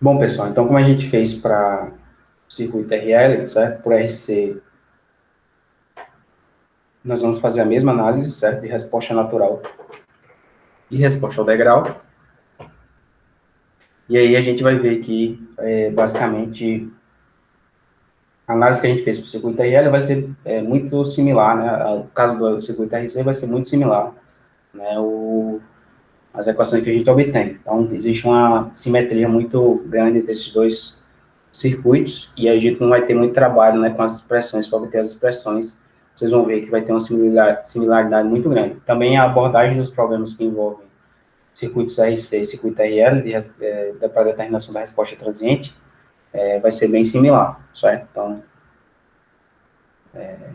Bom, pessoal, então como a gente fez para o circuito RL, certo? Por RC, nós vamos fazer a mesma análise, certo? De resposta natural e resposta ao degrau. E aí a gente vai ver que, basicamente, a análise que a gente fez para o circuito RL vai ser muito similar, né? O caso do circuito RC vai ser muito similar, né? As equações que a gente obtém. Então, existe uma simetria muito grande entre esses dois circuitos e a gente não vai ter muito trabalho, né, com as expressões, para obter as expressões. Vocês vão ver que vai ter uma similaridade muito grande. Também a abordagem dos problemas que envolvem circuitos RC e circuito RL, para determinação da resposta transiente, vai ser bem similar, certo?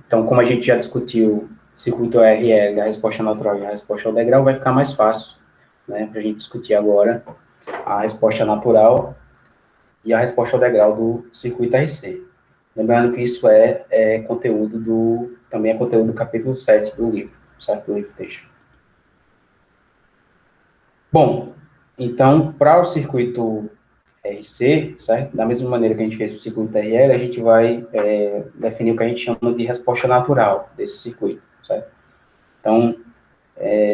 Então, como a gente já discutiu circuito RL, a resposta natural e a resposta ao degrau, vai ficar mais fácil, né, para a gente discutir agora a resposta natural e a resposta ao degrau do circuito RC. Lembrando que isso conteúdo também é conteúdo do capítulo 7 do livro, certo? Do livro texto. Bom, então, para o circuito RC, certo? Da mesma maneira que a gente fez o circuito RL, a gente vai definir o que a gente chama de resposta natural desse circuito, certo? Então,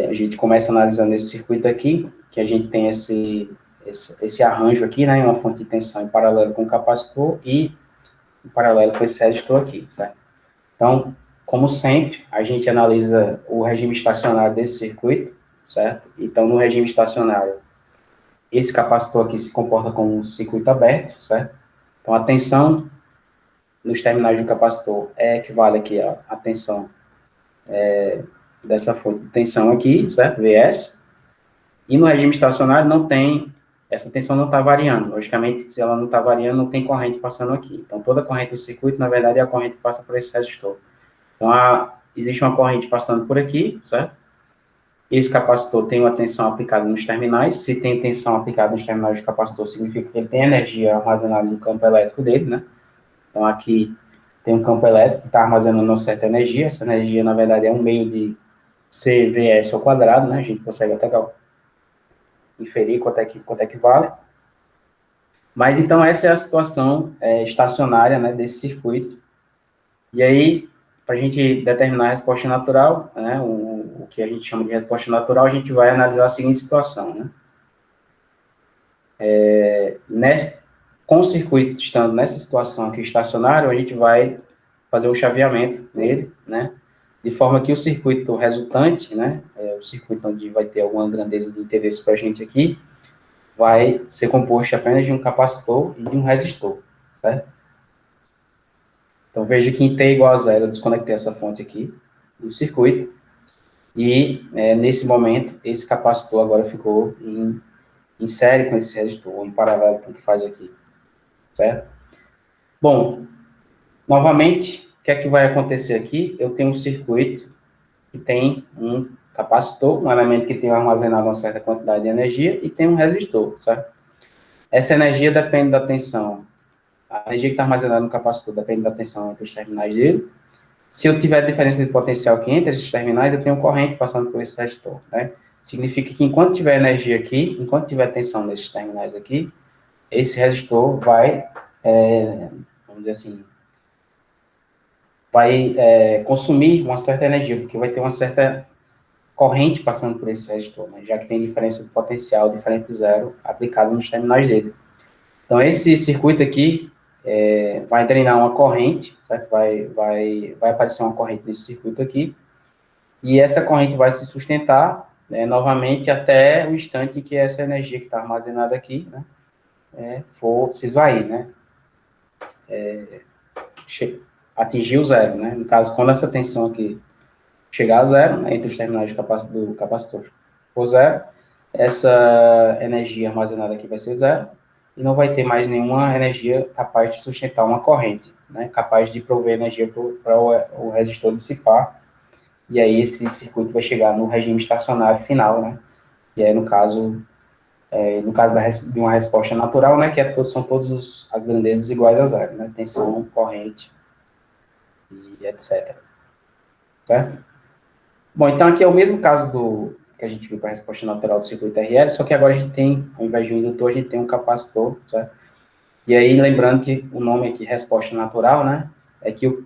a gente começa analisando esse circuito aqui, que a gente tem esse arranjo aqui, né? Uma fonte de tensão em paralelo com o capacitor e em paralelo com esse resistor aqui, certo? Então, como sempre, a gente analisa o regime estacionário desse circuito, certo? Então, no regime estacionário, esse capacitor aqui se comporta como um circuito aberto, certo? Então, a tensão nos terminais do capacitor equivale aqui à tensão dessa fonte de tensão aqui, certo? Vs. E no regime estacionário não tem, essa tensão não está variando. Logicamente, se ela não está variando, não tem corrente passando aqui. Então, toda corrente do circuito, na verdade, é a corrente que passa por esse resistor. Então, existe uma corrente passando por aqui, certo? Esse capacitor tem uma tensão aplicada nos terminais. Se tem tensão aplicada nos terminais do capacitor, significa que ele tem energia armazenada no campo elétrico dele, né? Então, aqui tem um campo elétrico que está armazenando uma certa energia. Essa energia, na verdade, é um meio de CVS ao quadrado, né? A gente consegue até inferir quanto é que vale. Mas, então, essa é a situação estacionária, né, desse circuito. E aí, para a gente determinar a resposta natural, né, o que a gente chama de resposta natural, a gente vai analisar a seguinte situação, né? Com o circuito estando nessa situação aqui estacionário, a gente vai fazer o chaveamento nele, né? De forma que o circuito resultante, né, o circuito onde vai ter alguma grandeza de interesse para a gente aqui, vai ser composto apenas de um capacitor e de um resistor, certo? Então, veja que em T igual a zero, eu desconectei essa fonte aqui do circuito, e nesse momento, esse capacitor agora ficou em série com esse resistor, ou em paralelo, tanto faz aqui, certo? Bom, novamente, o que é que vai acontecer aqui? Eu tenho um circuito que tem um capacitor, um elemento que tem armazenado uma certa quantidade de energia, e tem um resistor, certo? Essa energia depende da tensão. A energia que está armazenada no capacitor depende da tensão entre os terminais dele. Se eu tiver diferença de potencial aqui entre esses terminais, eu tenho corrente passando por esse resistor, né? Significa que enquanto tiver energia aqui, enquanto tiver tensão nesses terminais aqui, esse resistor vai, vamos dizer assim, vai consumir uma certa energia, porque vai ter uma certa corrente passando por esse resistor, né? Já que tem diferença de potencial diferente de zero aplicado nos terminais dele. Então, esse circuito aqui vai drenar uma corrente, certo? Vai aparecer uma corrente nesse circuito aqui, e essa corrente vai se sustentar, né, novamente até o instante em que essa energia que está armazenada aqui, né, for se esvair, né, atingir o zero, né. No caso, quando essa tensão aqui chegar a zero, né, entre os terminais do capacitor for zero, essa energia armazenada aqui vai ser zero, e não vai ter mais nenhuma energia capaz de sustentar uma corrente, né, capaz de prover energia para o resistor dissipar, e aí esse circuito vai chegar no regime estacionário final, né, que é, no caso de uma resposta natural, né, que são todas as grandezas iguais a zero, né, tensão, corrente e etc. Certo? Bom, então aqui é o mesmo caso que a gente viu para a resposta natural do circuito RL, só que agora a gente tem, ao invés de um indutor, a gente tem um capacitor, certo? E aí, lembrando que o nome aqui, resposta natural, né, é que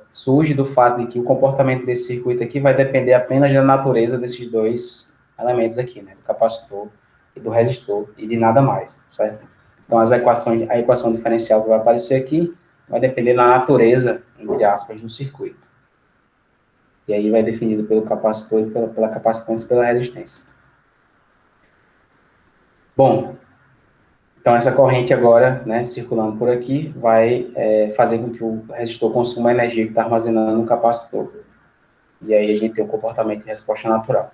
surge do fato de que o comportamento desse circuito aqui vai depender apenas da natureza desses dois elementos aqui, né, do capacitor e do resistor, e de nada mais, certo? Então, a equação diferencial que vai aparecer aqui vai depender da natureza, entre aspas, do circuito. E aí vai definido pelo capacitor, pela capacitância e pela resistência. Bom, então essa corrente agora, né, circulando por aqui, vai fazer com que o resistor consuma a energia que está armazenando no capacitor. E aí a gente tem o comportamento de resposta natural.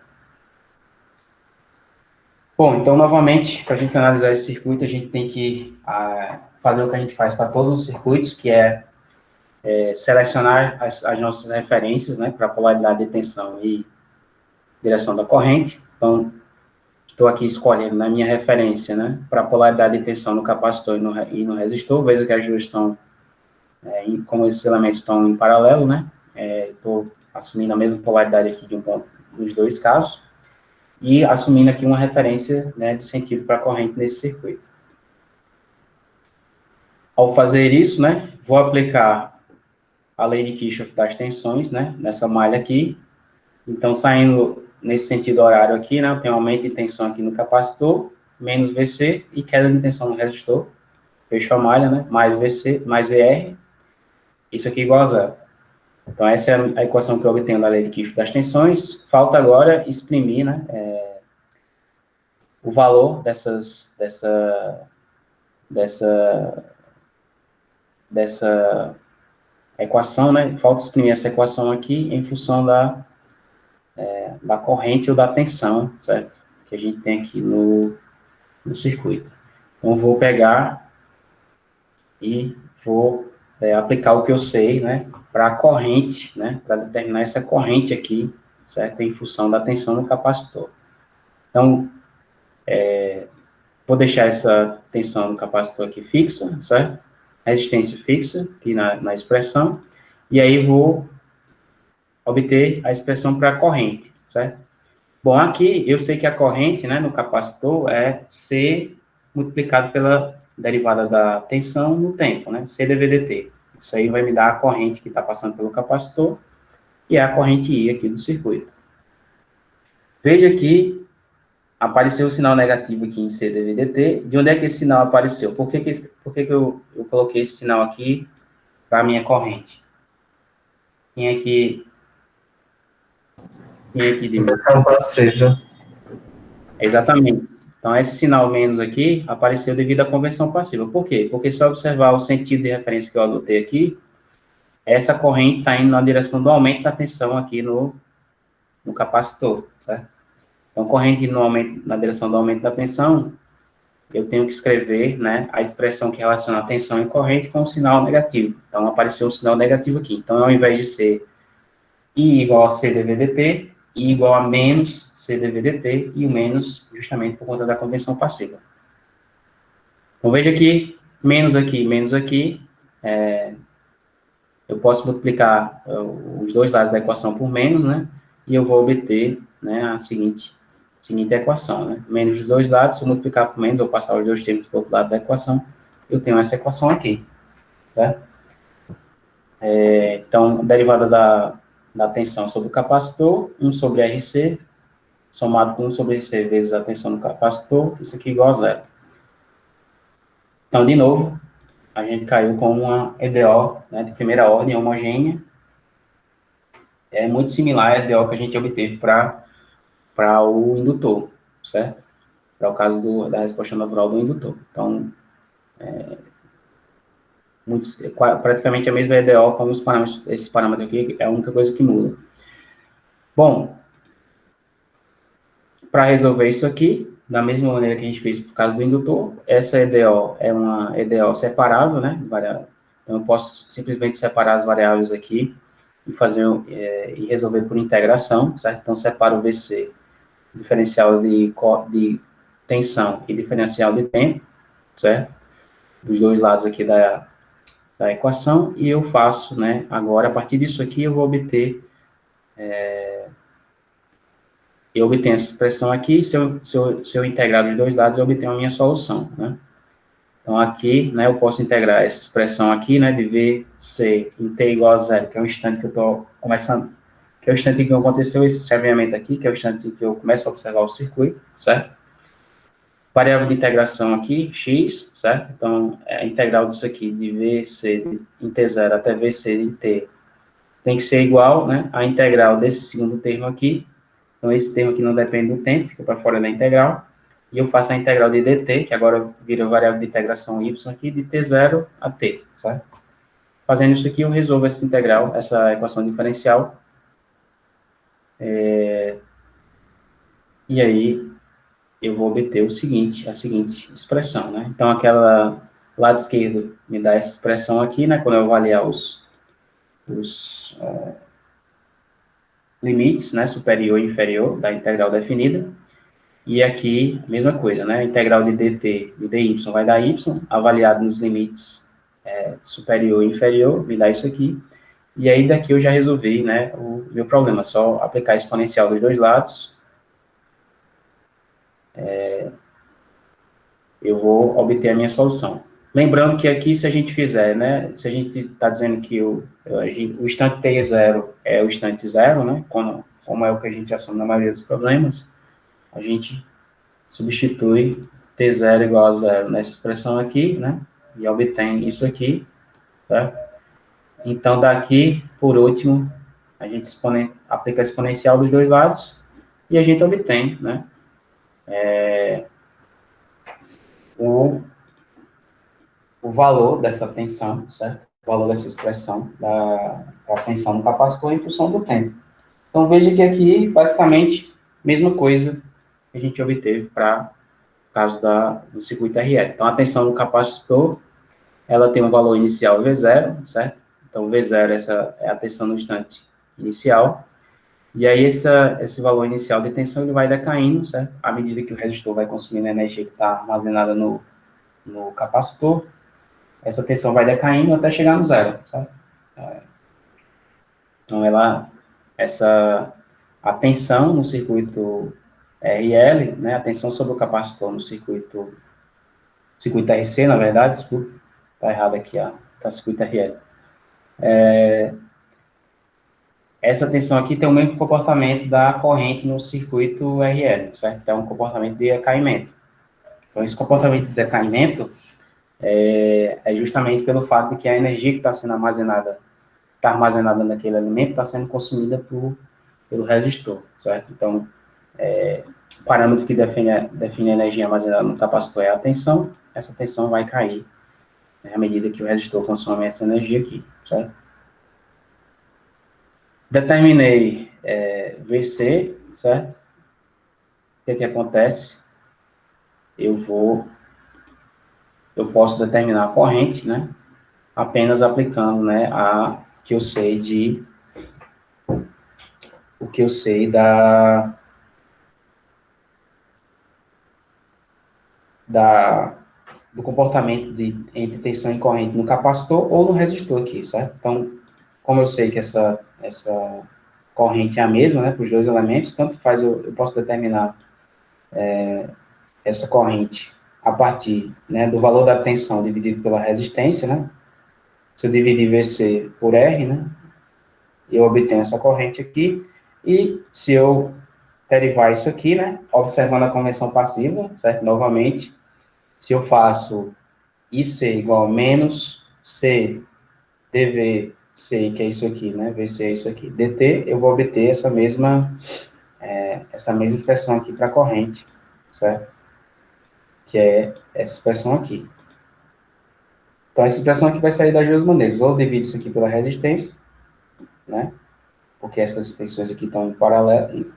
Bom, então, novamente, para a gente analisar esse circuito, a gente tem que fazer o que a gente faz para todos os circuitos, que é selecionar as nossas referências, né, para polaridade de tensão e direção da corrente. Então, estou aqui escolhendo na minha referência, né, para polaridade de tensão no capacitor e no resistor. Veja que as duas estão, como esses elementos estão em paralelo, né, estou assumindo a mesma polaridade aqui de um ponto nos dois casos, e assumindo aqui uma referência, né, de sentido para a corrente nesse circuito. Ao fazer isso, né, vou aplicar a lei de Kirchhoff das tensões, né, nessa malha aqui. Então, saindo nesse sentido horário aqui, né, eu tenho aumento de tensão aqui no capacitor, menos VC, e queda de tensão no resistor. Fecho a malha, né, mais VC, mais VR, isso aqui igual a zero. Então, essa é a equação que eu obtenho da lei de Kirchhoff das tensões. Falta agora exprimir, né, o valor dessa equação, né? Falta exprimir essa equação aqui em função da corrente ou da tensão, certo? Que a gente tem aqui no circuito. Então, vou pegar e vou aplicar o que eu sei, né? Para a corrente, né? Para determinar essa corrente aqui, certo? Em função da tensão no capacitor. Então, vou deixar essa tensão no capacitor aqui fixa, certo? Resistência fixa aqui na expressão. E aí vou obter a expressão para a corrente, certo? Bom, aqui eu sei que a corrente, né, no capacitor é C multiplicado pela derivada da tensão no tempo, né, C dV/dt. Isso aí vai me dar a corrente que está passando pelo capacitor, e é a corrente I aqui do circuito. Veja que apareceu o sinal negativo aqui em C dV/dt. De onde é que esse sinal apareceu? Por que eu coloquei esse sinal aqui para a minha corrente? Quem é que diz? Seja. Exatamente. Então, esse sinal menos aqui apareceu devido à conversão passiva. Por quê? Porque se eu observar o sentido de referência que eu adotei aqui, essa corrente está indo na direção do aumento da tensão aqui no capacitor, certo? Então, corrente no aumento, na direção do aumento da tensão, eu tenho que escrever, né, a expressão que relaciona a tensão em corrente com o sinal negativo. Então, apareceu um sinal negativo aqui. Então, ao invés de ser I igual a C dV/dt, I igual a menos C dV/dt, e o menos justamente por conta da convenção passiva. Então, veja que menos aqui, eu posso multiplicar os dois lados da equação por menos, né? E eu vou obter, né, a seguinte equação, né? Menos dos dois lados, se eu multiplicar por menos, ou passar os dois termos para o outro lado da equação, eu tenho essa equação aqui, tá? Então, derivada da tensão sobre o capacitor, 1 sobre RC, somado com 1 sobre RC vezes a tensão no capacitor, isso aqui igual a zero. Então, de novo, a gente caiu com uma EDO, né, de primeira ordem, homogênea, muito similar à EDO que a gente obteve para o indutor, certo? Para o caso da resposta natural do indutor. Então, praticamente a mesma EDO com os parâmetros, esse parâmetro aqui é a única coisa que muda. Bom, para resolver isso aqui, da mesma maneira que a gente fez por causa do indutor, essa EDO é uma EDO separável, né? Variável. Então, eu posso simplesmente separar as variáveis aqui e e resolver por integração, certo? Então, separo o VC, diferencial de tensão e diferencial de tempo, certo? Dos dois lados aqui da equação, e eu faço, né? Agora, a partir disso aqui, eu vou obter eu obtenho essa expressão aqui, se eu integrar dos dois lados, eu obtenho a minha solução, né? Então, aqui, né, eu posso integrar essa expressão aqui, né, de VC em t igual a zero, que é o instante que eu estou começando, que é o instante em que aconteceu esse chaveamento aqui, que é o instante em que eu começo a observar o circuito, certo? Variável de integração aqui, x, certo? Então, a integral disso aqui, de VC em t0 até VC em t, tem que ser igual, né, à integral desse segundo termo aqui. Então, esse termo aqui não depende do tempo, fica para fora da integral. E eu faço a integral de dt, que agora vira variável de integração y aqui, de t0 a t, certo? Fazendo isso aqui, eu resolvo essa integral, essa equação diferencial. E aí, eu vou obter o seguinte, a seguinte expressão, né? Então, aquela lado esquerdo me dá essa expressão aqui, né? Quando eu avaliar os limites, né? Superior e inferior da integral definida. E aqui, mesma coisa, né? A integral de dt e dy vai dar y, avaliado nos limites superior e inferior, me dá isso aqui. E aí, daqui eu já resolvi, né, o meu problema. Só aplicar a exponencial dos dois lados. Eu vou obter a minha solução. Lembrando que aqui, se a gente fizer, né, se a gente está dizendo que o instante t é zero é o instante zero, né, como é o que a gente assume na maioria dos problemas, a gente substitui t0 igual a zero nessa expressão aqui, né, e obtém isso aqui, tá? Então, daqui, por último, a gente aplica a exponencial dos dois lados e a gente obtém, né, o valor dessa tensão, certo? O valor dessa expressão da tensão no capacitor em função do tempo. Então, veja que aqui, basicamente, mesma coisa que a gente obteve para o caso do circuito RL. Então, a tensão no capacitor, ela tem um valor inicial V0, certo? Então, V0, essa é a tensão no instante inicial. E aí, esse valor inicial de tensão, ele vai decaindo, certo? À medida que o resistor vai consumindo a energia que está armazenada no capacitor, essa tensão vai decaindo até chegar no zero, certo? Então, a tensão no circuito RL, né, a tensão sobre o capacitor no circuito RC, na verdade, desculpa, tá errado aqui, tá circuito RL. Essa tensão aqui tem o mesmo comportamento da corrente no circuito RL, certo? É um comportamento de decaimento. Então, esse comportamento de decaimento é justamente pelo fato de que a energia que está sendo armazenada naquele elemento, está sendo consumida pelo resistor, certo? Então, o parâmetro que define a energia armazenada no capacitor é a tensão, essa tensão vai cair, né, à medida que o resistor consome essa energia aqui, certo? Determinei VC, certo? O que acontece? Eu posso determinar a corrente, né, apenas aplicando, né, o que eu sei do comportamento entre tensão e corrente no capacitor ou no resistor aqui, certo? Então, como eu sei que essa corrente é a mesma, né, para os dois elementos, tanto faz, eu posso determinar essa corrente a partir, né, do valor da tensão dividido pela resistência, né? Se eu dividir VC por R, né, eu obtenho essa corrente aqui, e se eu derivar isso aqui, né, observando a convenção passiva, certo? Novamente, se eu faço IC igual a menos C dVC, que é isso aqui, né, VC é isso aqui, dt, eu vou obter essa mesma expressão aqui para a corrente, certo? Que é essa expressão aqui. Então, essa expressão aqui vai sair das duas maneiras, ou eu divido isso aqui pela resistência, né, porque essas tensões aqui estão em paralelo,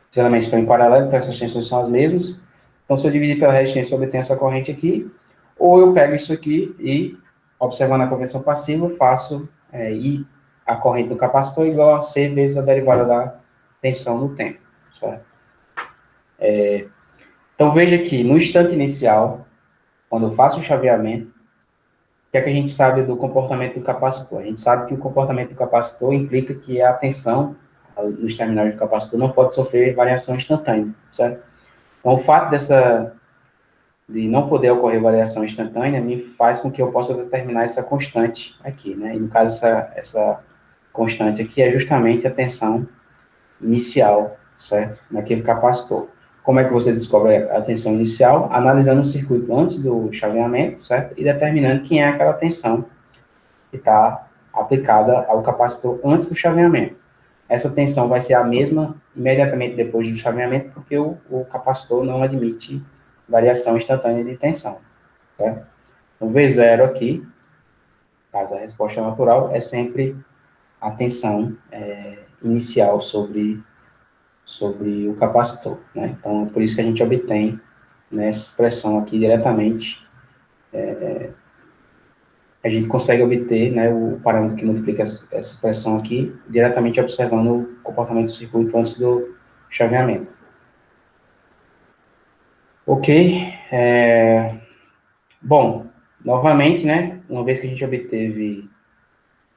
os elementos estão em paralelo, então essas tensões são as mesmas. Então, se eu dividir pela resistência, eu obtenho essa corrente aqui, ou eu pego isso aqui e, observando a convenção passiva, eu faço I, a corrente do capacitor igual a C vezes a derivada da tensão no tempo, certo? Então, veja que no instante inicial, quando eu faço o chaveamento, o que é que a gente sabe do comportamento do capacitor? A gente sabe que o comportamento do capacitor implica que a tensão nos terminais do capacitor não pode sofrer variação instantânea, certo? Então, o fato de não poder ocorrer variação instantânea, me faz com que eu possa determinar essa constante aqui, né? E no caso, essa constante aqui é justamente a tensão inicial, certo? Naquele capacitor. Como é que você descobre a tensão inicial? Analisando o circuito antes do chaveamento, certo? E determinando quem é aquela tensão que está aplicada ao capacitor antes do chaveamento. Essa tensão vai ser a mesma imediatamente depois do chaveamento, porque o capacitor não admite variação instantânea de tensão, certo? Então, V0 aqui, caso a resposta natural, é sempre a tensão inicial sobre o capacitor, né? Então, é por isso que a gente obtém, né, essa expressão aqui diretamente, a gente consegue obter, né, o parâmetro que multiplica essa expressão aqui, diretamente observando o comportamento do circuito antes do chaveamento. Ok, bom, novamente, né, uma vez que a gente obteve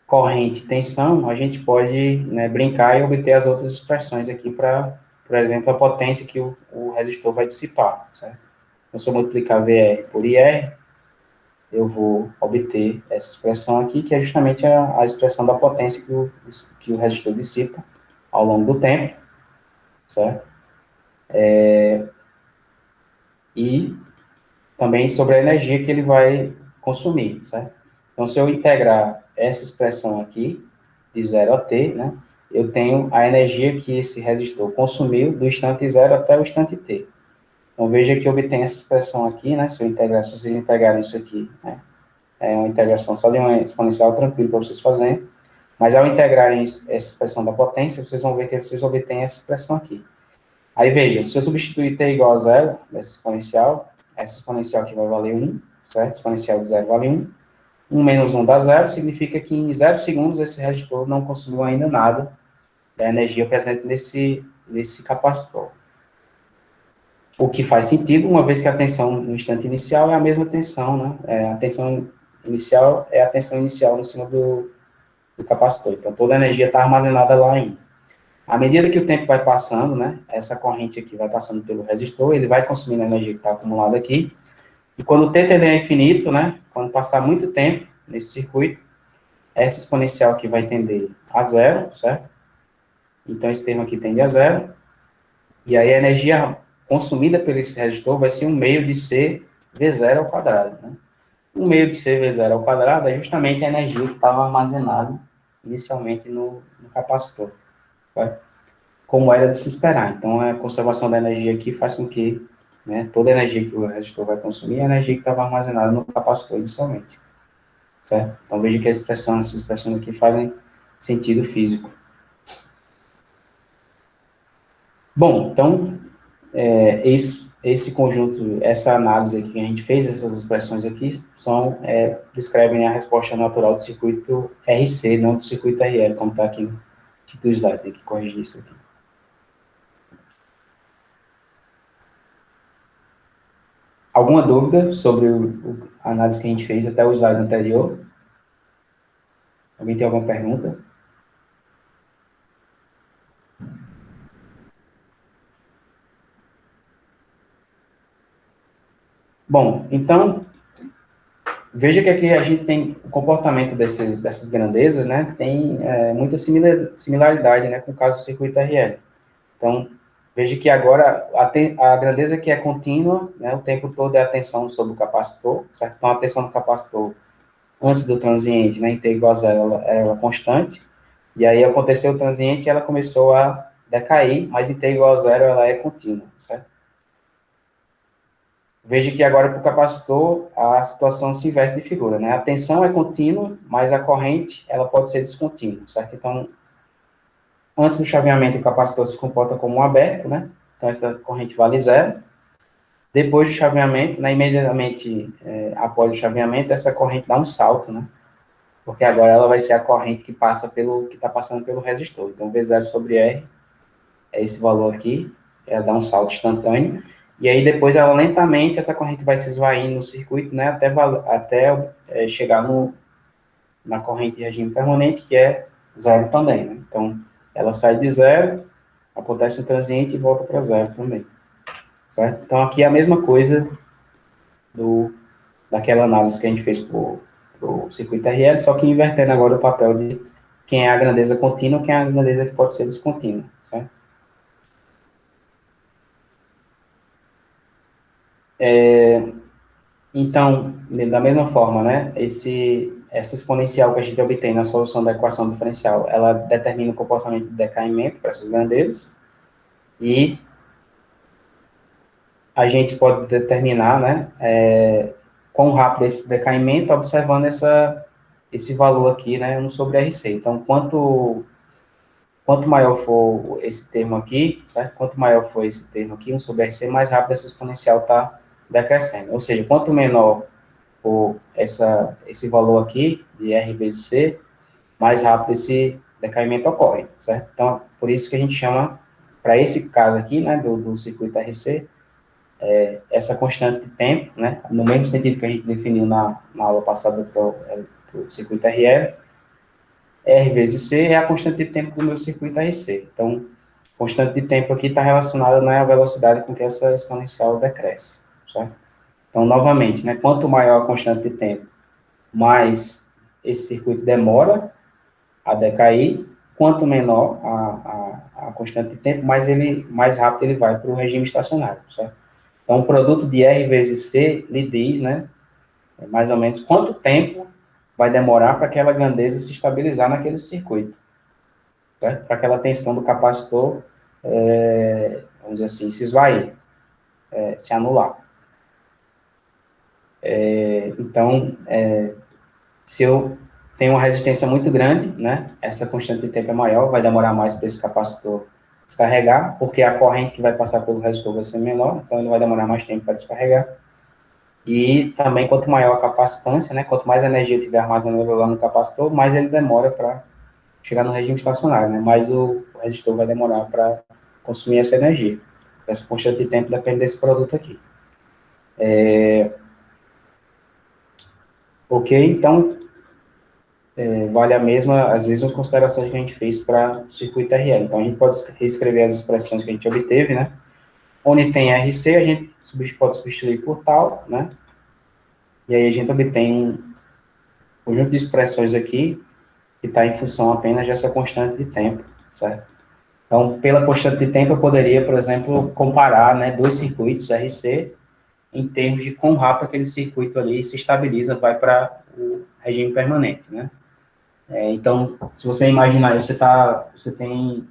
corrente e tensão, a gente pode, né, brincar e obter as outras expressões aqui para, por exemplo, a potência que o resistor vai dissipar, certo? Então, se eu multiplicar VR por IR, eu vou obter essa expressão aqui, que é justamente a expressão da potência que o resistor dissipa ao longo do tempo, certo? E também sobre a energia que ele vai consumir, certo? Então, se eu integrar essa expressão aqui, de 0 a t, né, eu tenho a energia que esse resistor consumiu do instante 0 até o instante t. Então, veja que eu obtenho essa expressão aqui, né, se vocês integrarem isso aqui, né, é uma integração só de uma exponencial tranquilo para vocês fazerem, mas ao integrarem essa expressão da potência, vocês vão ver que vocês obtêm essa expressão aqui. Aí veja, se eu substituir t igual a zero, essa exponencial aqui vai valer 1, certo? Exponencial de zero vale 1. 1 menos 1 dá zero, significa que em 0 segundos esse resistor não consumiu ainda nada da energia presente nesse capacitor. O que faz sentido, uma vez que a tensão no instante inicial é a mesma tensão, né? A tensão inicial é a tensão inicial em cima do capacitor. Então, toda a energia está armazenada lá ainda. À medida que o tempo vai passando, né, essa corrente aqui vai passando pelo resistor, ele vai consumindo a energia que está acumulada aqui, e quando o t tender a infinito, né, quando passar muito tempo nesse circuito, essa exponencial aqui vai tender a zero, certo? Então, esse termo aqui tende a zero, e aí a energia consumida por esse resistor vai ser um meio de C V0 ao quadrado, né? Um meio de C V0 ao quadrado é justamente a energia que estava armazenada inicialmente no capacitor, tá? Como era de se esperar. Então, a conservação da energia aqui faz com que, né, toda a energia que o resistor vai consumir é a energia que estava armazenada no capacitor inicialmente, certo? Então, veja que essas expressões aqui fazem sentido físico. Bom, então, esse conjunto, essa análise aqui que a gente fez, essas expressões aqui, descrevem a resposta natural do circuito RC, não do circuito RL, como está aqui no título do slide, tem que corrigir isso aqui. Alguma dúvida sobre a análise que a gente fez até o slide anterior? Alguém tem alguma pergunta? Bom, então, veja que aqui a gente tem o comportamento dessas grandezas, né? Tem muita similaridade, né, com o caso do circuito RL. Então, veja que agora a grandeza que é contínua, né, o tempo todo é a tensão sobre o capacitor, certo? Então, a tensão do capacitor antes do transiente, né, em T igual a zero, ela é constante, e aí aconteceu o transiente e ela começou a decair, mas em T igual a zero ela é contínua, certo? Veja que agora para o capacitor a situação se inverte de figura, né? A tensão é contínua, mas a corrente ela pode ser descontínua, certo? Então, antes do chaveamento o capacitor se comporta como um aberto, né? Então essa corrente vale zero. Depois do chaveamento, né, imediatamente após o chaveamento, essa corrente dá um salto, né? Porque agora ela vai ser a corrente que está passando pelo resistor. Então V0 sobre R é esse valor aqui, ela dá um salto instantâneo, e aí depois ela lentamente, essa corrente vai se esvaindo no circuito, né, até chegar na corrente de regime permanente, que é zero também, né? Então, ela sai de zero, acontece um transiente e volta para zero também, certo? Então, aqui é a mesma coisa daquela análise que a gente fez para o circuito RL, só que invertendo agora o papel de quem é a grandeza contínua e quem é a grandeza que pode ser descontínua, certo? Então, da mesma forma, né, essa exponencial que a gente obtém na solução da equação diferencial, ela determina o comportamento de decaimento para essas grandezas, e a gente pode determinar, né, quão rápido esse decaimento, observando esse valor aqui, né, 1 sobre RC. Então, quanto maior for esse termo aqui, certo? Quanto maior for esse termo aqui, 1 sobre RC, mais rápido essa exponencial está decrescendo. Ou seja, quanto menor for esse valor aqui, de R vezes C, mais rápido esse decaimento ocorre, certo? Então, por isso que a gente chama, para esse caso aqui, né, do circuito RC, essa constante de tempo, né, no mesmo sentido que a gente definiu na aula passada para o circuito RL, R vezes C é a constante de tempo do meu circuito RC. Então, constante de tempo aqui está relacionada, né, à velocidade com que essa exponencial decresce, certo? Então, novamente, né, quanto maior a constante de tempo, mais esse circuito demora a decair, quanto menor a constante de tempo, mais rápido ele vai para o regime estacionário, certo? Então, o produto de R vezes C lhe diz, né, mais ou menos quanto tempo vai demorar para aquela grandeza se estabilizar naquele circuito, certo? Para aquela tensão do capacitor, vamos dizer assim, se esvair, se anular. Então, se eu tenho uma resistência muito grande, né, essa constante de tempo é maior, vai demorar mais para esse capacitor descarregar, porque a corrente que vai passar pelo resistor vai ser menor, então ele vai demorar mais tempo para descarregar. E também, quanto maior a capacitância, né, quanto mais energia eu tiver armazenada lá no capacitor, mais ele demora para chegar no regime estacionário, né, mais o resistor vai demorar para consumir essa energia. Essa constante de tempo depende desse produto aqui. Ok? Então, vale as mesmas considerações que a gente fez para o circuito RL. Então, a gente pode reescrever as expressões que a gente obteve, né? Onde tem RC, a gente pode substituir por tal, né? E aí a gente obtém um conjunto de expressões aqui que está em função apenas dessa constante de tempo, certo? Então, pela constante de tempo, eu poderia, por exemplo, comparar, né, dois circuitos RC em termos de quão rápido aquele circuito ali se estabiliza, vai para o regime permanente, né? Então, se você imaginar, você tem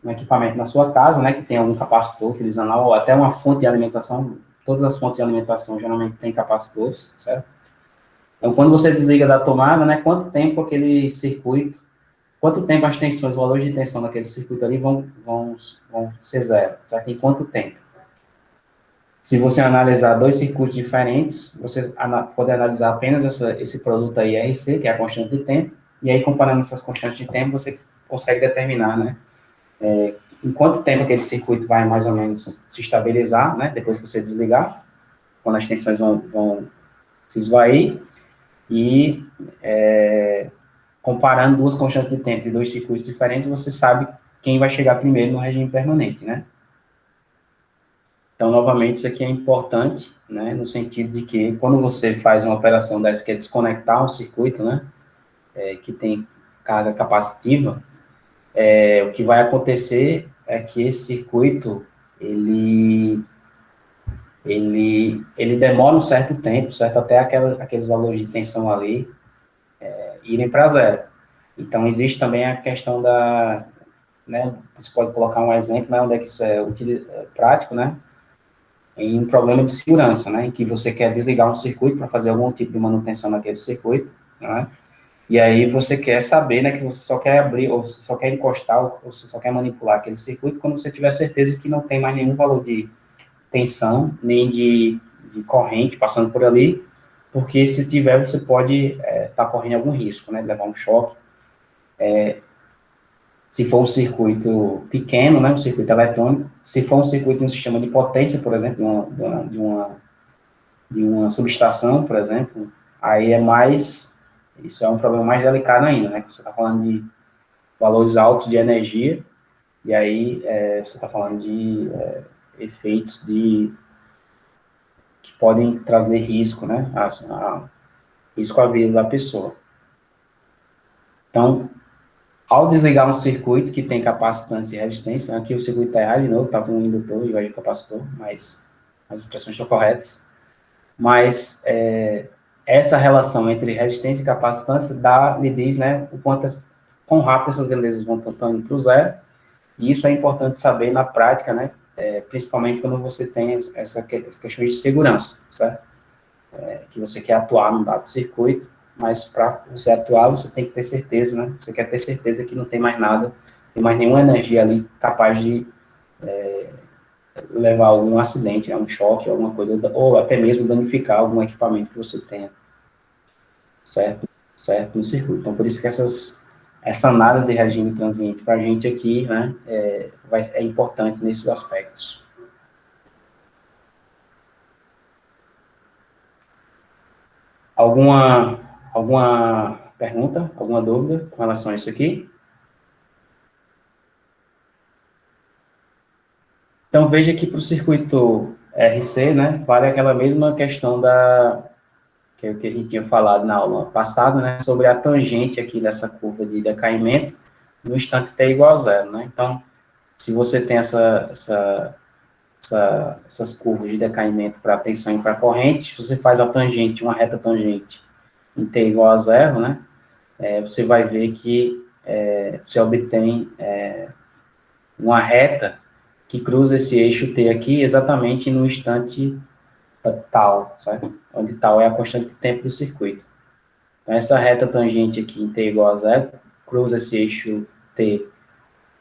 um equipamento na sua casa, né, que tem algum capacitor utilizando lá, ou até uma fonte de alimentação, todas as fontes de alimentação geralmente têm capacitores, certo? Então, quando você desliga da tomada, né, quanto tempo as tensões, os valores de tensão daquele circuito ali vão ser zero, certo? Em quanto tempo? Se você analisar dois circuitos diferentes, você pode analisar apenas esse produto aí, RC, que é a constante de tempo, e aí, comparando essas constantes de tempo, você consegue determinar, né, em quanto tempo aquele circuito vai mais ou menos se estabilizar, né, depois que você desligar, quando as tensões vão se esvair, e comparando duas constantes de tempo de dois circuitos diferentes, você sabe quem vai chegar primeiro no regime permanente, né? Então, novamente, isso aqui é importante, né, no sentido de que quando você faz uma operação dessa, que é desconectar um circuito, né, que tem carga capacitiva, o que vai acontecer é que esse circuito, ele demora um certo tempo, certo? Até aqueles valores de tensão ali irem para zero. Então, existe também a questão né, você pode colocar um exemplo, né, onde é que isso é prático, né, em um problema de segurança, né, em que você quer desligar um circuito para fazer algum tipo de manutenção naquele circuito, né, e aí você quer saber, né, que você só quer abrir, ou você só quer encostar, ou você só quer manipular aquele circuito quando você tiver certeza que não tem mais nenhum valor de tensão, nem de corrente passando por ali, porque se tiver, você pode estar correndo algum risco, né, de levar um choque. Se for um circuito pequeno, né, um circuito eletrônico, se for um circuito de um sistema de potência, por exemplo, de uma subestação, por exemplo, aí isso é um problema mais delicado ainda, né, que você está falando de valores altos de energia, e aí você está falando de efeitos que podem trazer risco, né? Risco à vida da pessoa. Então, ao desligar um circuito que tem capacitância e resistência, aqui o circuito está errado de novo, está com um indutor e vai capacitor, mas as expressões estão corretas. Mas essa relação entre resistência e capacitância lhe diz, né, quão rápido essas grandezas vão indo para o zero, e isso é importante saber na prática, né, principalmente quando você tem essas questões de segurança, certo? Que você quer atuar num dado circuito, mas para você atuar, você tem que ter certeza, né? Você quer ter certeza que não tem mais nada, tem mais nenhuma energia ali capaz de levar a algum acidente, né? Um choque, alguma coisa, ou até mesmo danificar algum equipamento que você tenha, certo? Certo? No circuito. Então, por isso que essa análise de regime transiente para a gente aqui, né, é importante nesses aspectos. Alguma pergunta, alguma dúvida com relação a isso aqui? Então, veja que para o circuito RC, né, vale aquela mesma questão que a gente tinha falado na aula passada, né, sobre a tangente aqui dessa curva de decaimento no instante t igual a zero, né? Então, se você tem essas curvas de decaimento para a tensão e para a corrente, você faz a tangente, uma reta tangente em t igual a zero, né? Você vai ver que você obtém uma reta que cruza esse eixo T aqui exatamente no instante tal, certo? Onde tal é a constante de tempo do circuito. Então, essa reta tangente aqui em T igual a zero, cruza esse eixo T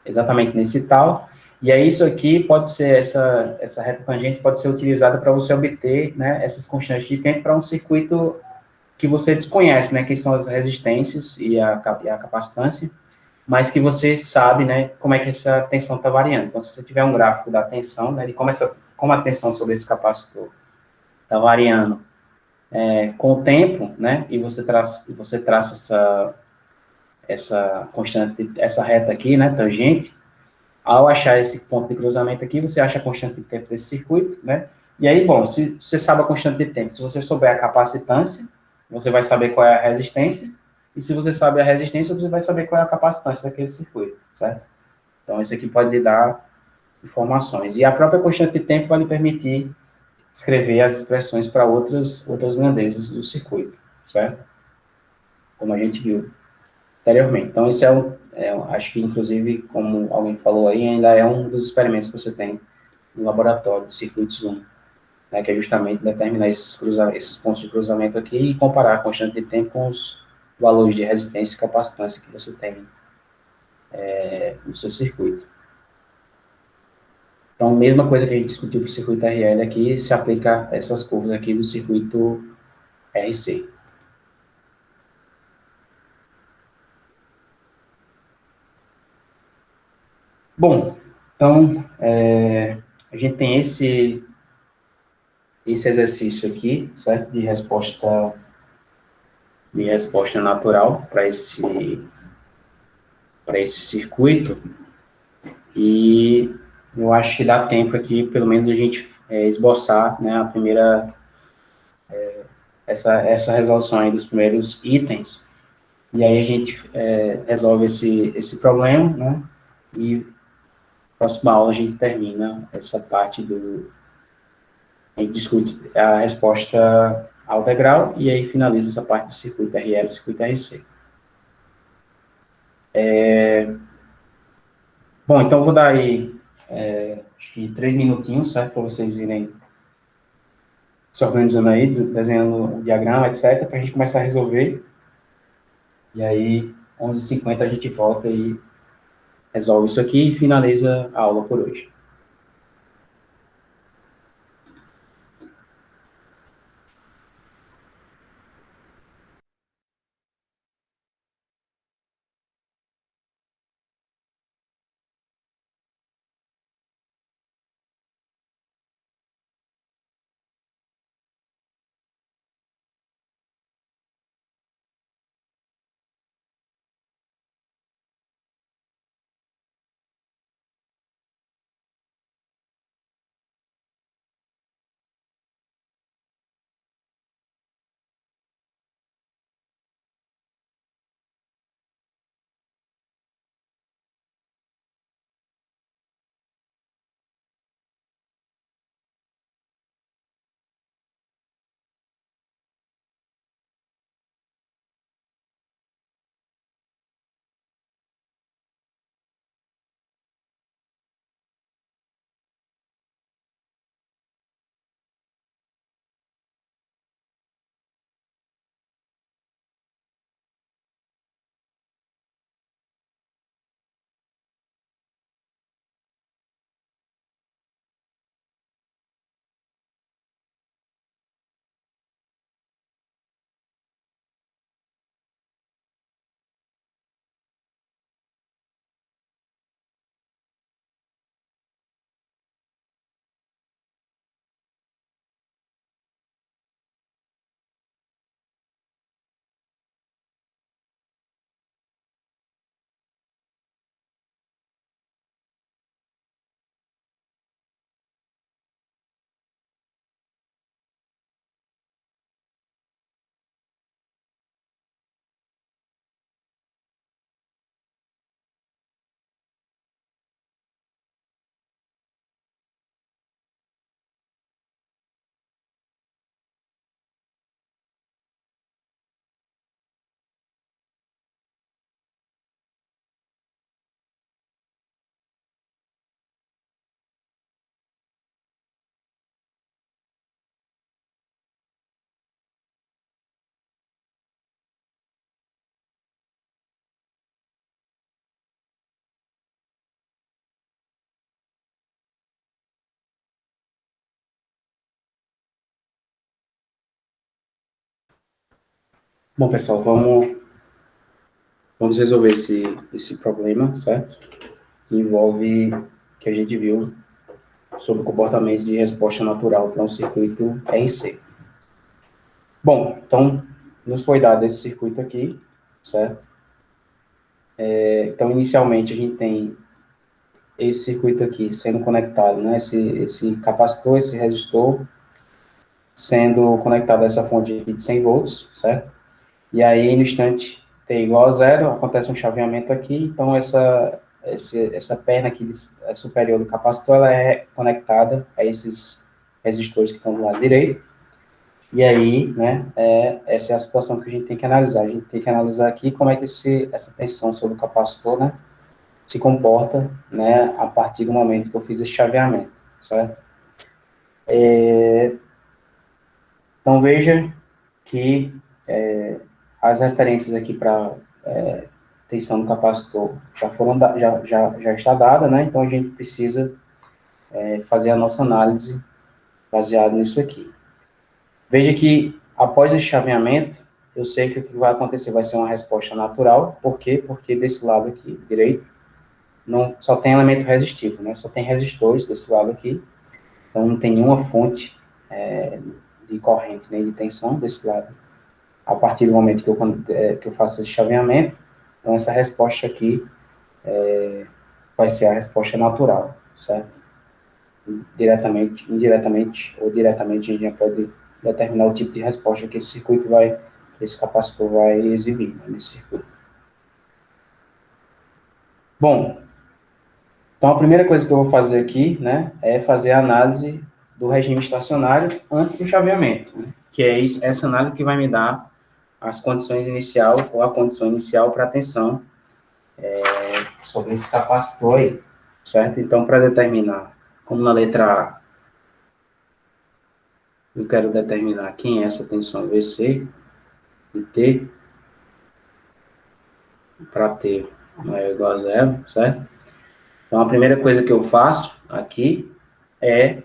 exatamente nesse tal, e aí isso aqui pode ser, essa reta tangente pode ser utilizada para você obter, né, essas constantes de tempo para um circuito que você desconhece, né, que são as resistências e a capacitância, mas que você sabe, né, como é que essa tensão está variando. Então, se você tiver um gráfico da tensão, né, de como a tensão sobre esse capacitor está variando com o tempo, né, e você traça essa constante, essa reta aqui, né, tangente, ao achar esse ponto de cruzamento aqui, você acha a constante de tempo desse circuito, né, e aí, bom, se você sabe a constante de tempo, se você souber a capacitância, você vai saber qual é a resistência, e se você sabe a resistência, você vai saber qual é a capacitância daquele circuito, certo? Então, isso aqui pode lhe dar informações. E a própria constante de tempo vai lhe permitir escrever as expressões para outras grandezas do circuito, certo? Como a gente viu anteriormente. Então, isso acho que, inclusive, como alguém falou aí, ainda é um dos experimentos que você tem no laboratório de circuitos 1, né, que é justamente determinar esses pontos de cruzamento aqui e comparar a constante de tempo com os valores de resistência e capacitância que você tem no seu circuito. Então, mesma coisa que a gente discutiu para o circuito RL aqui, se aplica a essas curvas aqui do circuito RC. Bom, então, a gente tem esse exercício aqui, certo? De resposta natural para esse circuito, e eu acho que dá tempo aqui, pelo menos, a gente esboçar, né, a primeira, essa resolução aí dos primeiros itens, e aí a gente resolve esse problema, né, e na próxima aula a gente termina essa parte a gente discute a resposta ao degrau, e aí finaliza essa parte do circuito RL e circuito RC. Bom, então eu vou dar aí, acho que 3 minutinhos, certo, para vocês irem se organizando aí, desenhando o diagrama, etc., para a gente começar a resolver. E aí, 11h50 a gente volta e resolve isso aqui e finaliza a aula por hoje. Bom, pessoal, vamos resolver esse problema, certo? Que envolve, que a gente viu sobre o comportamento de resposta natural para um circuito RC. Bom, então, nos foi dado esse circuito aqui, certo? Então, inicialmente, a gente tem esse circuito aqui sendo conectado, né? Esse capacitor, esse resistor, sendo conectado a essa fonte aqui de 100 volts, certo? E aí, no instante t igual a zero, acontece um chaveamento aqui, então essa perna aqui superior do capacitor, ela é conectada a esses resistores que estão do lado direito, e aí, né, essa é a situação que a gente tem que analisar. A gente tem que analisar aqui como é que essa tensão sobre o capacitor, né, se comporta, né, a partir do momento que eu fiz esse chaveamento, certo? Então, veja que as referências aqui para tensão do capacitor já está dada, né? Então, a gente precisa fazer a nossa análise baseada nisso aqui. Veja que, após esse chaveamento, eu sei que o que vai acontecer vai ser uma resposta natural. Por quê? Porque desse lado aqui, direito, não, só tem elemento resistivo, né? Só tem resistores desse lado aqui. Então, não tem nenhuma fonte de corrente nem de tensão desse lado. A partir do momento que eu faço esse chaveamento, então essa resposta aqui vai ser a resposta natural, certo? Diretamente, indiretamente ou diretamente, a gente já pode determinar o tipo de resposta que esse capacitor vai exibir, né, nesse circuito. Bom, então a primeira coisa que eu vou fazer aqui, né, é fazer a análise do regime estacionário antes do chaveamento, né, que é essa análise que vai me dar as condições inicial ou a condição inicial para a tensão sobre esse capacitor aí, certo? Então, para determinar, como na letra A, eu quero determinar quem é essa tensão VC e T, para T maior ou igual a zero, certo? Então, a primeira coisa que eu faço aqui é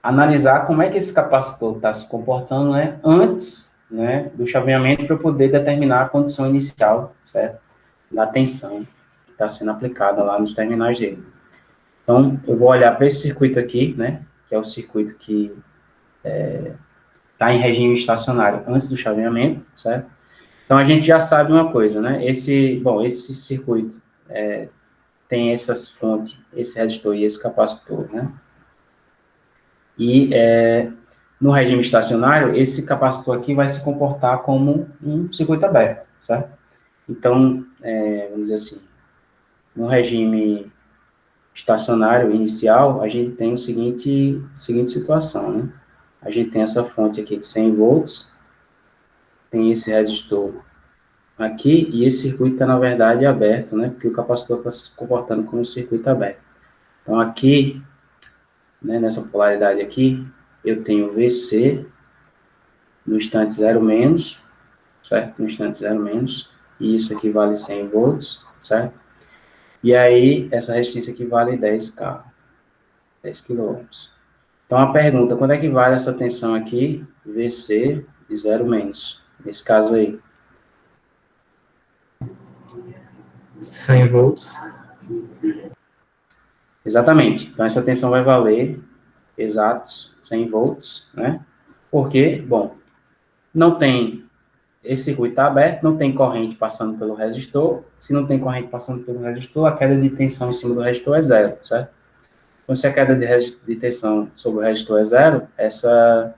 analisar como é que esse capacitor está se comportando, né, antes, né, do chaveamento, para eu poder determinar a condição inicial, certo, da tensão que está sendo aplicada lá nos terminais dele. Então, eu vou olhar para esse circuito aqui, né, que é o circuito que está em regime estacionário antes do chaveamento, certo? Então, a gente já sabe uma coisa, né, esse circuito tem essas fontes, esse resistor e esse capacitor, né, e no regime estacionário, esse capacitor aqui vai se comportar como um circuito aberto, certo? Então, vamos dizer assim, no regime estacionário inicial, a gente tem seguinte situação, né? A gente tem essa fonte aqui de 100 volts, tem esse resistor aqui, e esse circuito está, na verdade, aberto, né? Porque o capacitor está se comportando como um circuito aberto. Então, aqui, né, nessa polaridade aqui, eu tenho VC no instante 0 menos, certo? No instante 0 menos, e isso aqui vale 100 volts, certo? E aí, essa resistência aqui vale 10K, 10 quilômetros. Então, a pergunta, quando é que vale essa tensão aqui? VC de 0 menos, nesse caso aí. 100 volts. Exatamente. Então, essa tensão vai valer exatos 100 volts, né? Porque, bom, não tem, esse circuito está aberto, não tem corrente passando pelo resistor. Se não tem corrente passando pelo resistor, a queda de tensão em cima do resistor é zero, certo? Então, se a queda de tensão sobre o resistor é zero, essa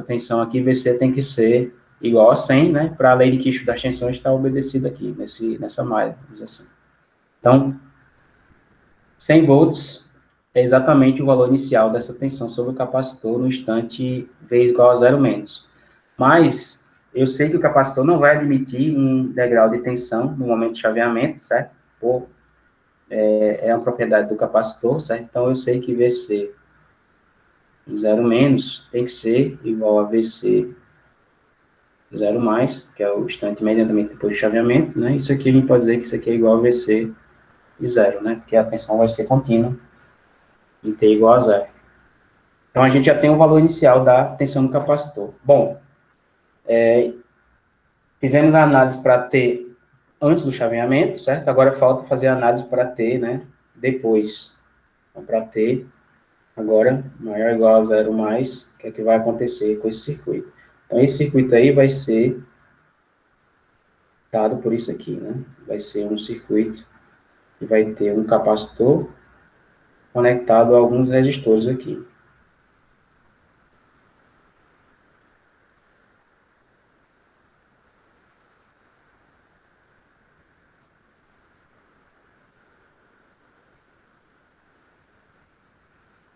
tensão aqui, VC, tem que ser igual a 100, né? Para a lei de Kirchhoff das tensões estar obedecida aqui, nessa malha, vamos dizer assim. Então, 100 volts é exatamente o valor inicial dessa tensão sobre o capacitor no instante V igual a 0 menos. Mas, eu sei que o capacitor não vai admitir um degrau de tensão no momento de chaveamento, certo? É uma propriedade do capacitor, certo? Então, eu sei que VC 0 menos tem que ser igual a VC 0 mais, que é o instante imediatamente depois do chaveamento, né? Isso aqui a gente pode dizer que isso aqui é igual a VC de 0, né? Porque a tensão vai ser contínua em T igual a 0. Então, a gente já tem o valor inicial da tensão do capacitor. Bom, Fizemos a análise para T antes do chaveamento, certo? Agora falta fazer a análise para T, né, depois. Então, para T, agora, maior ou igual a zero mais, o que é que vai acontecer com esse circuito? Então, esse circuito aí vai ser dado por isso aqui, né? Vai ser um circuito que vai ter um capacitor conectado a alguns resistores aqui.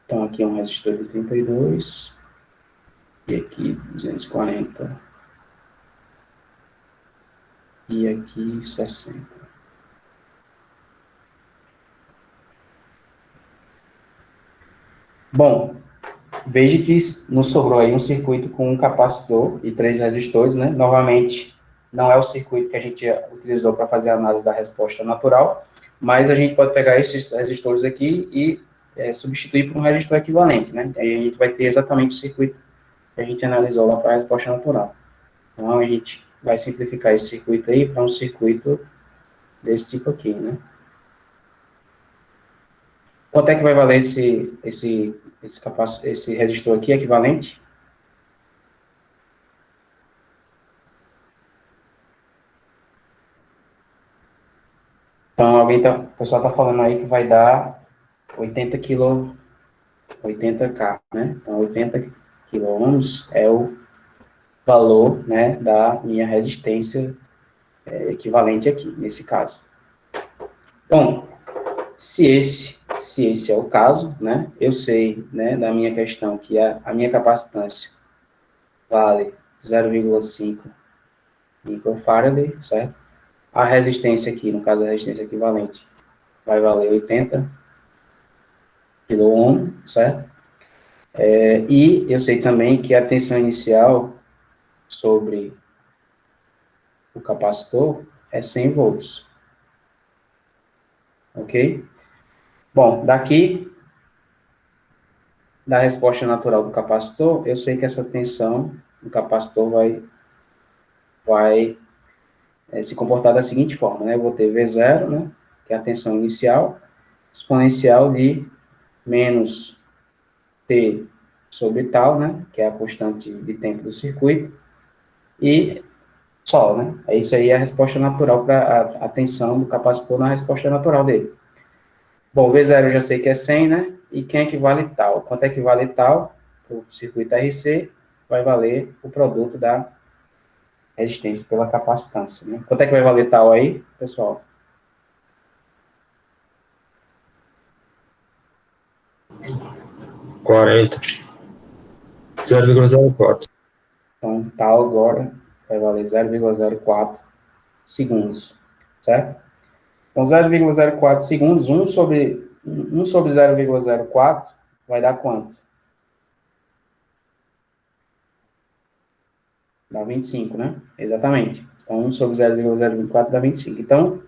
Então, aqui é um resistor de 32, e aqui 240, e aqui 60. Bom, veja que nos sobrou aí um circuito com um capacitor e 3 resistores, né? Novamente, não é o circuito que a gente utilizou para fazer a análise da resposta natural, mas a gente pode pegar esses resistores aqui e substituir por um resistor equivalente, né? Aí a gente vai ter exatamente o circuito que a gente analisou lá para a resposta natural. Então, a gente vai simplificar esse circuito aí para um circuito desse tipo aqui, né? Quanto é que vai valer esse resistor aqui, equivalente? Então, o pessoal está falando aí que vai dar 80 kilo, 80K, né? Então, 80 quiloohms é o valor, né, da minha resistência equivalente aqui, nesse caso. Bom, se esse é o caso, né, eu sei, né, da minha questão que a minha capacitância vale 0,5 microfarad, certo? A resistência aqui, no caso a resistência equivalente, vai valer 80 kΩ, certo? E eu sei também que a tensão inicial sobre o capacitor é 100 volts, ok? Bom, daqui, da resposta natural do capacitor, eu sei que essa tensão do capacitor vai se comportar da seguinte forma, né? Eu vou ter V0, né, que é a tensão inicial, exponencial de menos T sobre tal, né, que é a constante de tempo do circuito, e só, né? É isso aí, é a resposta natural para a tensão do capacitor na resposta natural dele. Bom, V0 eu já sei que é 100, né? E quem equivale tal? Quanto equivale tal? O circuito RC vai valer o produto da resistência pela capacitância, né? Quanto é que vai valer tal aí, pessoal? 40. 0,04. Então, tal agora vai valer 0,04 segundos, certo? Então, 0,04 segundos, 1 sobre 0,04 vai dar quanto? Dá 25, né? Exatamente. Então, 1 sobre 0,024 dá 25. Então,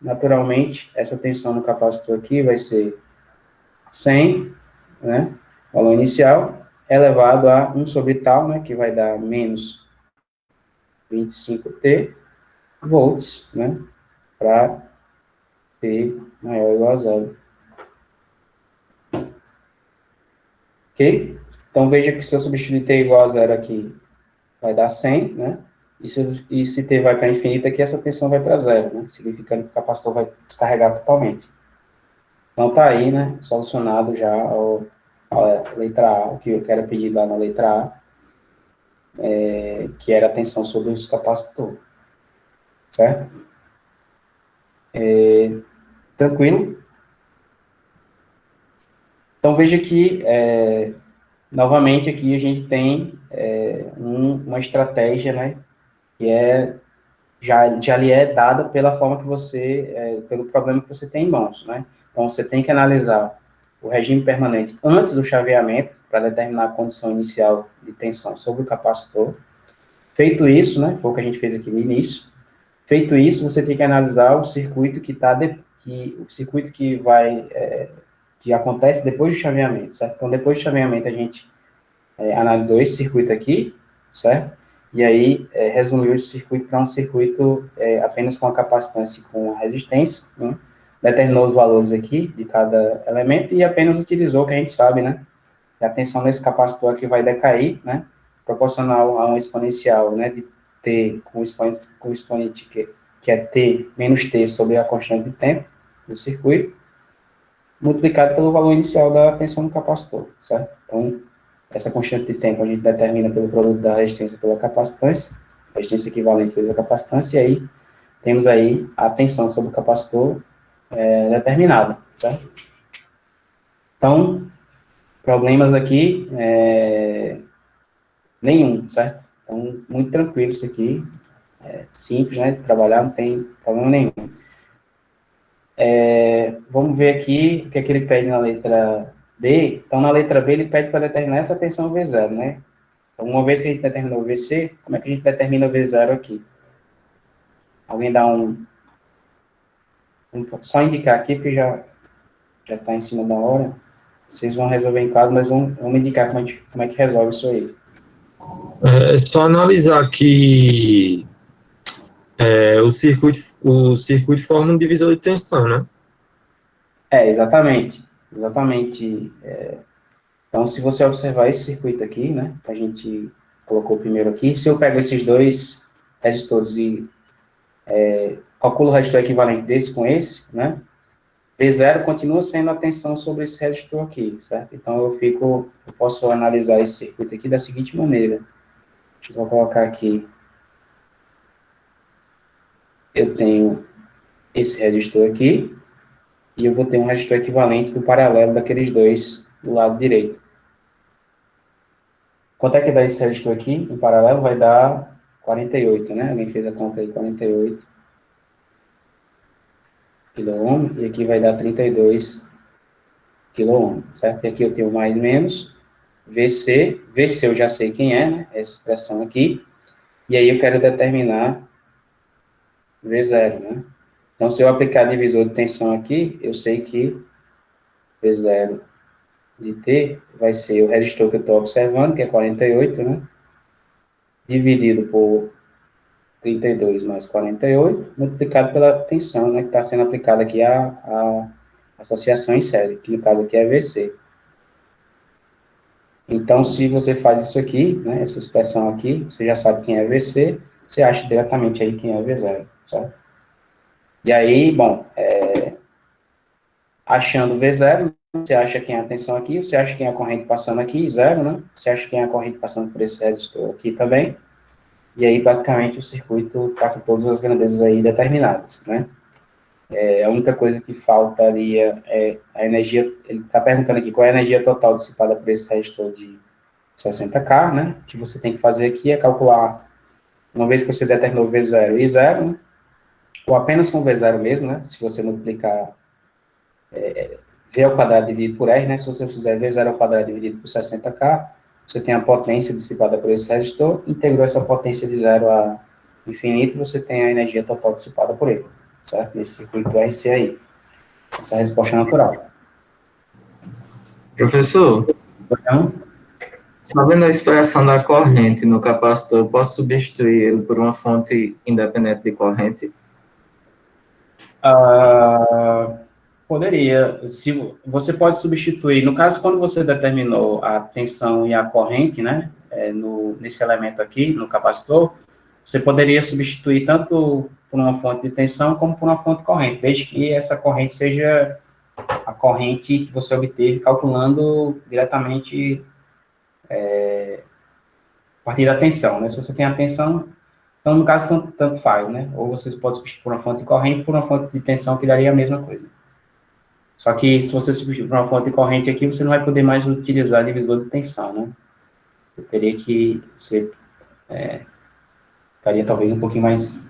naturalmente, essa tensão no capacitor aqui vai ser 100, né? Valor inicial, elevado a 1 sobre tal, né? Que vai dar menos 25T volts, né? Para T maior ou igual a zero. Ok? Então, veja que se eu substituir T igual a zero aqui, vai dar 100, né? E se T vai para infinito aqui, essa tensão vai para zero, né? Significando que o capacitor vai descarregar totalmente. Então, tá aí, né? Solucionado já a letra A, o que eu quero pedir lá na letra A, que era a tensão sobre os capacitores. Certo? Tranquilo? Então, veja que, novamente, aqui a gente tem uma estratégia, né? Que já lhe é dada pela forma que você, pelo problema que você tem em mãos, né? Então, você tem que analisar o regime permanente antes do chaveamento, para determinar a condição inicial de tensão sobre o capacitor. Feito isso, né, foi o que a gente fez aqui no início. Feito isso, você tem que analisar o circuito que acontece depois do chaveamento, certo? Então, depois do chaveamento, a gente analisou esse circuito aqui, certo? e aí resumiu esse circuito para um circuito apenas com a capacitância e com a resistência, né? Determinou os valores aqui de cada elemento e apenas utilizou o que a gente sabe, né? A tensão nesse capacitor aqui vai decair, né? Proporcional a um exponencial, né? De T com o expoente que é T menos T sobre a constante de tempo do circuito, multiplicado pelo valor inicial da tensão do capacitor, certo? Então, essa constante de tempo a gente determina pelo produto da resistência pela capacitância, resistência equivalente vezes a capacitância, e aí temos aí a tensão sobre o capacitor determinada, certo? Então, problemas aqui, nenhum, certo? Então, muito tranquilo isso aqui, simples, né, de trabalhar, não tem problema nenhum. Vamos ver aqui o que é que ele pede na letra D. Então, na letra B, ele pede para determinar essa tensão V0, né? Então, uma vez que a gente determinou o VC, como é que a gente determina o V0 aqui? Alguém dá só indicar aqui, porque já está em cima da hora. Vocês vão resolver em casa, mas vamos indicar como é que resolve isso aí. É só analisar que o circuito forma um divisor de tensão, né? Exatamente. Exatamente. Então, se você observar esse circuito aqui, né, que a gente colocou primeiro aqui, se eu pego esses dois resistores e calculo o resistor equivalente desse com esse, né, V0 continua sendo a tensão sobre esse resistor aqui, certo? Então, eu posso analisar esse circuito aqui da seguinte maneira. Deixa eu só colocar aqui. Eu tenho esse resistor aqui, e eu vou ter um resistor equivalente do paralelo daqueles dois do lado direito. Quanto é que dá esse resistor aqui? Em paralelo vai dar 48, né? Alguém fez a conta aí, 48 kΩ, e aqui vai dar 32 kΩ, certo? E aqui eu tenho mais menos, VC eu já sei quem é, né? Essa expressão aqui, e aí eu quero determinar V0, né? Então, se eu aplicar divisor de tensão aqui, eu sei que V0 de T vai ser o resistor que eu estou observando, que é 48, né? Dividido por 32 mais 48, multiplicado pela tensão, né? Que está sendo aplicada aqui a associação em série, que no caso aqui é VC. Então, se você faz isso aqui, né? Essa expressão aqui, você já sabe quem é VC, você acha diretamente aí quem é V0, certo? E aí, bom, achando V0, você acha quem é a tensão aqui, você acha quem é a corrente passando aqui, zero, né? Você acha quem é a corrente passando por esse resistor aqui também, e aí, praticamente, o circuito está com todas as grandezas aí determinadas, né? A única coisa que faltaria é a energia, ele está perguntando aqui qual é a energia total dissipada por esse resistor de 60K, né? O que você tem que fazer aqui é calcular, uma vez que você determinou V0 e 0, né? Ou apenas com V0 mesmo, né? Se você multiplicar V ao quadrado dividido por R, né? Se você fizer V0 ao quadrado dividido por 60K, você tem a potência dissipada por esse resistor, integrou essa potência de 0 a infinito, você tem a energia total dissipada por ele, certo? Nesse circuito RC aí. Essa é a resposta natural. Professor, Então, sabendo a expressão da corrente no capacitor, eu posso substituir ele por uma fonte independente de corrente? poderia, se você pode substituir, no caso, quando você determinou a tensão e a corrente, né, nesse elemento aqui, no capacitor, você poderia substituir tanto por uma fonte de tensão como por uma fonte de corrente, desde que essa corrente seja a corrente que você obteve calculando diretamente a partir da tensão, né? Se você tem a tensão, então, no caso, tanto faz, né? Ou você pode substituir por uma fonte de corrente por uma fonte de tensão que daria a mesma coisa. Só que se você substituir por uma fonte de corrente aqui, você não vai poder mais utilizar divisor de tensão, né? Você teria que, ficaria talvez um pouquinho mais,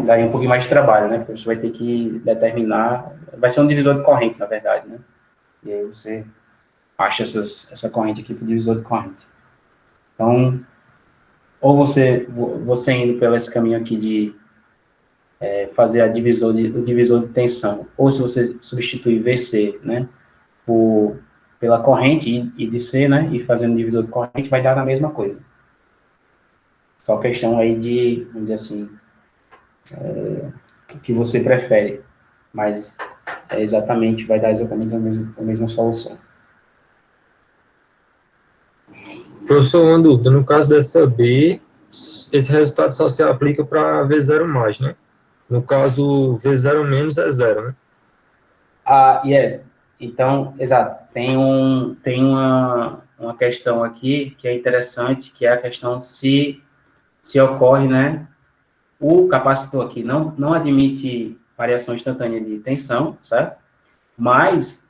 daria um pouquinho mais de trabalho, né? Porque você vai ter que determinar, vai ser um divisor de corrente, na verdade, né? E aí você acha essa corrente aqui para o divisor de corrente. Então, ou você indo pelo esse caminho aqui de fazer o divisor de tensão, ou se você substituir VC, né, pela corrente e de C, né, e fazendo divisor de corrente, vai dar a mesma coisa. Só questão aí de, vamos dizer assim, o que você prefere, mas vai dar exatamente a mesma solução. Professor, uma dúvida. No caso dessa B, esse resultado só se aplica para V0 mais, né? No caso, V0 menos é zero, né? Yes. Então, exato. Tem uma questão aqui que é interessante, que é a questão se ocorre, né? O capacitor aqui não admite variação instantânea de tensão, certo? Mas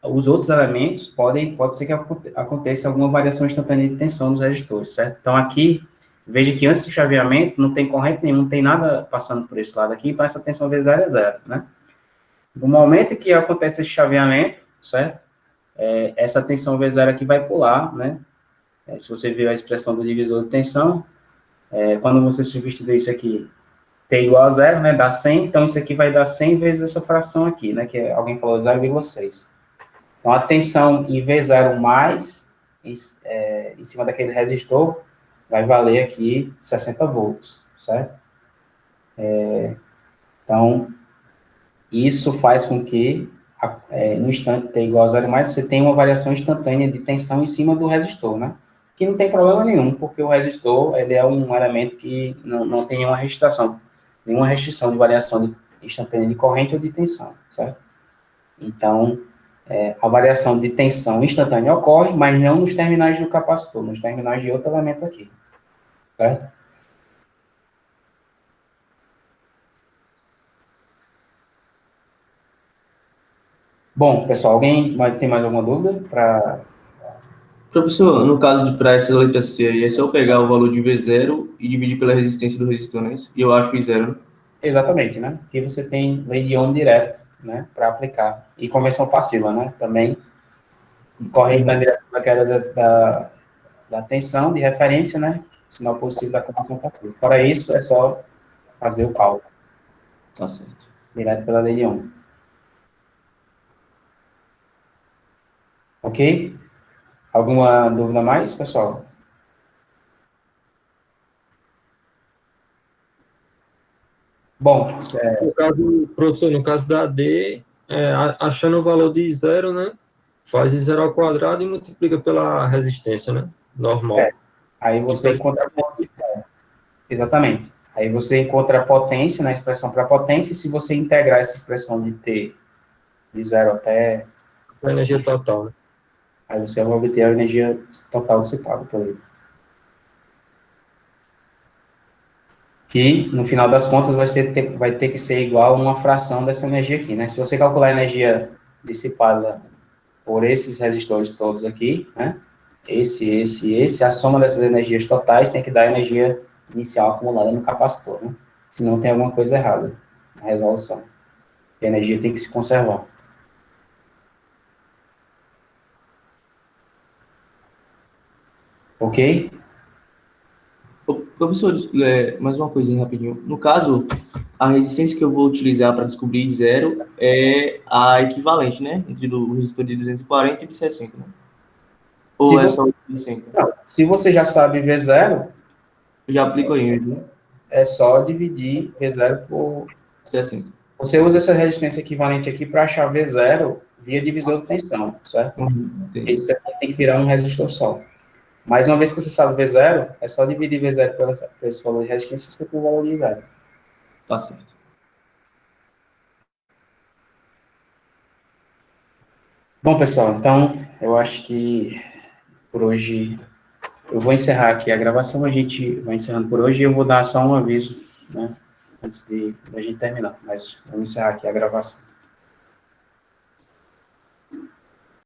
os outros elementos pode ser que aconteça alguma variação instantânea de tensão nos resistores, certo? Então, aqui, veja que antes do chaveamento não tem corrente nenhuma, não tem nada passando por esse lado aqui, então essa tensão V0 é zero, né? No momento que acontece esse chaveamento, certo? Essa tensão V0 aqui vai pular, né? Se você ver a expressão do divisor de tensão, quando você substituir isso aqui, T igual a zero, né? Dá 100, então isso aqui vai dar 100 vezes essa fração aqui, né? Que alguém falou 0,6. Então, a tensão em V0 mais, em cima daquele resistor, vai valer aqui 60 volts, certo? Então, isso faz com que, no instante T igual a zero mais, você tenha uma variação instantânea de tensão em cima do resistor, né? Que não tem problema nenhum, porque o resistor, ele é um elemento que não tem nenhuma restrição de variação instantânea de corrente ou de tensão, certo? Então, a variação de tensão instantânea ocorre, mas não nos terminais do capacitor, nos terminais de outro elemento aqui, certo? Bom, pessoal, alguém tem mais alguma dúvida para... Professor, no caso de para essa letra C aí, é só eu pegar o valor de V0 e dividir pela resistência do resistor, não é isso? E eu acho I0, né? Exatamente, né? Aqui você tem lei de Ohm direto, né, para aplicar. E conversão passiva, né? Também corre na direção da queda da tensão de referência, né? Sinal positivo da conversão passiva. Para isso, é só fazer o cálculo. Tá certo. Direto pela lei de Ohm. Ok? Alguma dúvida mais, pessoal? Bom, No caso, professor, no caso da D, achando o valor de zero, né? Faz zero ao quadrado e multiplica pela resistência, né? Normal. Aí você encontra... Exatamente. Aí você encontra a potência na expressão para potência, e se você integrar essa expressão de T de zero até... A energia total, né? Aí você vai obter a energia total dissipada por ele. Que, no final das contas, vai ter que ser igual a uma fração dessa energia aqui, né? Se você calcular a energia dissipada por esses resistores todos aqui, né? A soma dessas energias totais tem que dar a energia inicial acumulada no capacitor, né? Senão tem alguma coisa errada na resolução. A energia tem que se conservar. Ok? Professor, mais uma coisinha rapidinho. No caso, a resistência que eu vou utilizar para descobrir I0 é a equivalente, né? Entre o resistor de 240 e de 60, né? Ou é só o de 60? Não, se você já sabe V0, Eu já aplico aí, né? é só dividir V0 por 60. Você usa essa resistência equivalente aqui para achar V0 via divisor de tensão, certo? Isso tem que virar um resistor só. Mas uma vez que você sabe V0, é só dividir V0 pelo esse valor de resistência e você tem o valor de zero. Tá certo. Bom, pessoal, então eu acho que por hoje eu vou encerrar aqui a gravação, a gente vai encerrando por hoje e eu vou dar só um aviso, né, antes de a gente terminar, mas vamos encerrar aqui a gravação.